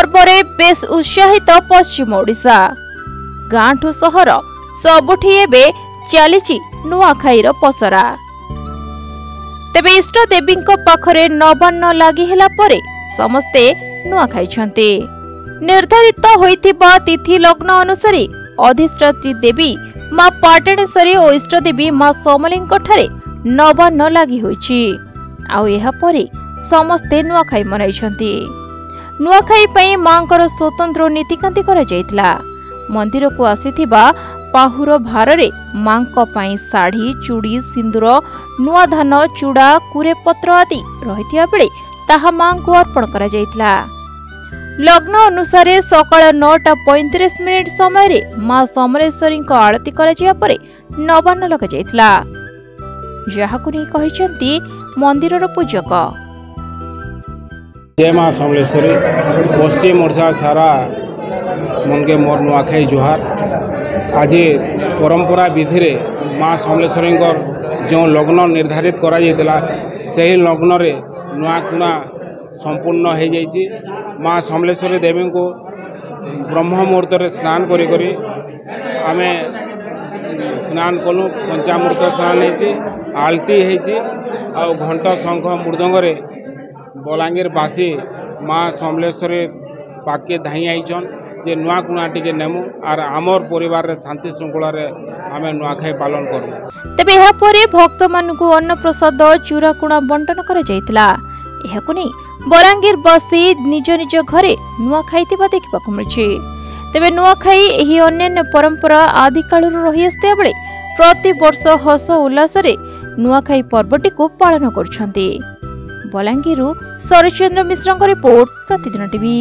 पर्वरे बेस उत्साहित पश्चिम ओडिशा गांठू सहर सबुठी एबे चलीची नुआखाईर पसरा। तेबे इष्ट देवी पाखरे नवान्न लागि हेला परे समस्ते नुआखाई निर्धारित होइथिबा तिथि लग्न अनुसार अधिष्ठात्री देवी मां पाटणेश्वरी और इष्ट देवी मां समलिंग ठारे नवान्न लागि होइछि। आउ एहा परे समस्ते नुआखाई मनाइछन्ति। नुआखाई पई मांकर स्वतंत्र नीतिकांति करा जायतला। मंदिर को आसीथिबा पाहुर भाररे मांक पई साड़ी चूड़ी सिंदूर नुआ धान चूड़ा कुरे पत्र आदि रहिथिया बेले ताहा मां को अर्पण करा जायतला। लग्न अनुसार सकाळ 9:35 समय रे मां समलेश्वरी को आरती करा जिया परे नवान्न लगा जायतला। जहाकु नै कहिसंती मंदिरर पूजक। जय मां समलेश्वरी। पश्चिम ओडिशा सारा मन के मोर नुआखाई जोहार। आज परंपरा विधि रे मां समलेश्वरी जो लग्न निर्धारित करा जायतला सही लग्न रे नुआकुणा संपूर्ण हो जाइए। मां समलेश्वरी देवी को ब्रह्म मुहूर्त रे स्नान करी करी आमे स्नान कलु। पंचामृत स्नान होती आलती होती आ घंट शंख मृदंग रे बलांगीर बासी मां समलेश्वरी पाके धाई आईचन जे नुआ कुणा टिके नेमु आर आमर परिवार रे शांति श्रृंखला रे आमे नुआखाई पालन करू। तबे एहा परे भक्त मानकु अन्न प्रसाद चूरा कुणा बंटन करा जायतला। एहाकु नै बलांगीर बासी निज निज घरे नुआखाई थिबा देखिबाकु मिलछि। तबे नुआखाई एही अन्य परंपरा आदि कालरु रहि आस्ते बेले प्रति वर्ष हस उल्लास रे नुआखाई पर्वटी को पालन करछन्ति। बलांगीरु सरचंद्र मिश्रଙ୍କ रिपोर्ट प्रतिदिन टीवी।